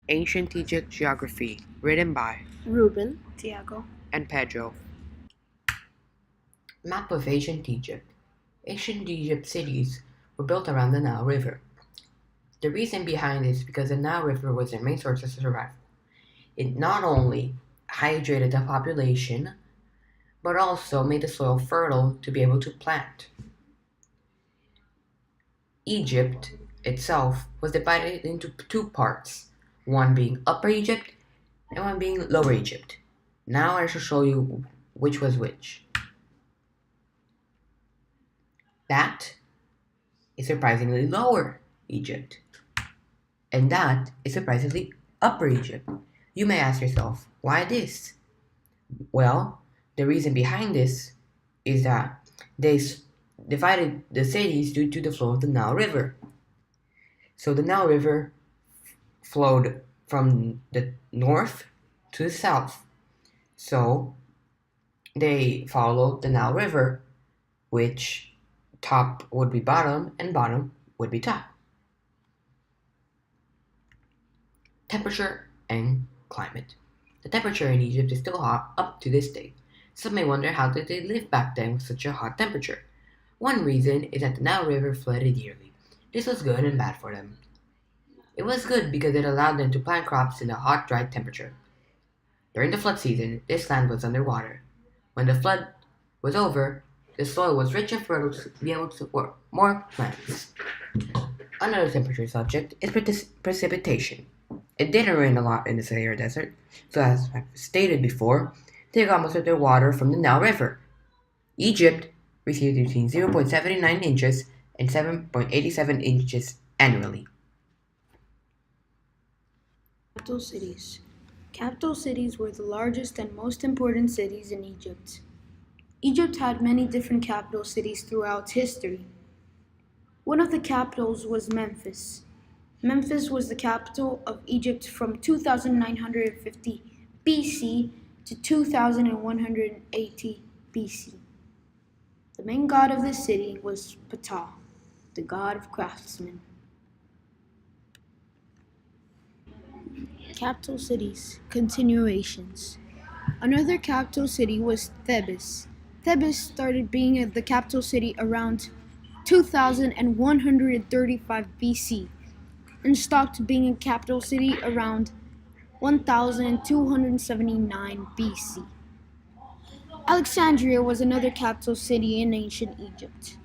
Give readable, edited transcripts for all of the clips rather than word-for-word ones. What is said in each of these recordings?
Ancient Egypt Geography, written by Ruben, Tiago, and Pedro. Map of Ancient Egypt. Ancient Egypt cities were built around the Nile River. The reason behind this is because the Nile River was their main source of survival. It not only hydrated the population, but also made the soil fertile to be able to plant. Egypt itself was divided into two parts, one being Upper Egypt and one being Lower Egypt. Now I shall show you which was which. That is surprisingly Lower Egypt, and that is surprisingly Upper Egypt. You may ask yourself, why this? Well, the reason behind this is that they divided the cities due to the flow of the Nile River. So the Nile River flowed from the north to the south. So they followed the Nile River, which top would be bottom and bottom would be top. Temperature and climate. The temperature in Egypt is still hot up to this day. Some may wonder how did they live back then with such a hot temperature. One reason is that the Nile River flooded yearly. This was good and bad for them. It was good because it allowed them to plant crops in a hot, dry temperature. During the flood season, this land was underwater. When the flood was over, the soil was rich and fertile to be able to support more plants. Another temperature subject is precipitation. It didn't rain a lot in the Sahara Desert, so as I've stated before, they got most of their water from the Nile River. Egypt received between 0.79 inches and 7.87 inches annually. capital cities. Capital cities were the largest and most important cities in Egypt. Egypt had many different capital cities throughout history. One of the capitals was Memphis. Memphis was the capital of Egypt from 2950 BC to 2180 BC. The main god of this city was Ptah, the god of craftsmen. Capital cities, continuations. Another capital city was Thebes. Thebes started being the capital city around 2135 BC and stopped being a capital city around 1279 BC. Alexandria was another capital city in ancient Egypt.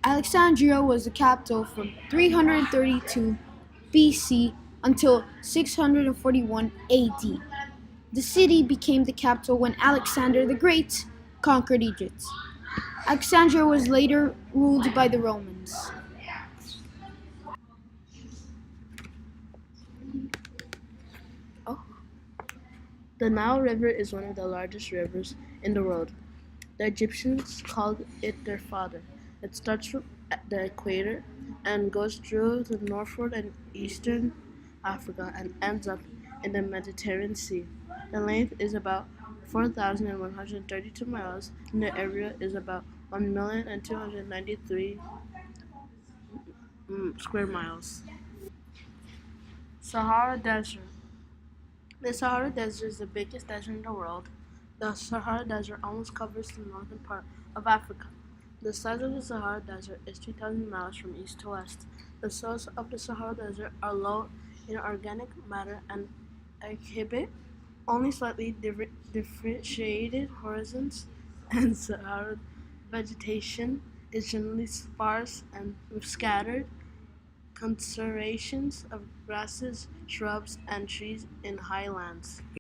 Alexandria was the capital from 332 BC until 641 AD. The city became the capital when Alexander the Great conquered Egypt. Alexandria was later ruled by the Romans. The Nile River is one of the largest rivers in the world. The Egyptians called it their father. It starts from the equator and goes through the northward and eastern Africa and ends up in the Mediterranean Sea. The length is about 4,132 miles and the area is about 1,293,000 square miles. Sahara Desert. The Sahara Desert is the biggest desert in the world. The Sahara Desert almost covers the northern part of Africa. The size of the Sahara Desert is 2,000 miles from east to west. The soils of the Sahara Desert are low in organic matter and exhibit only slightly differentiated horizons, and Sahara vegetation is generally sparse and with scattered concentrations of grasses, shrubs, and trees in highlands.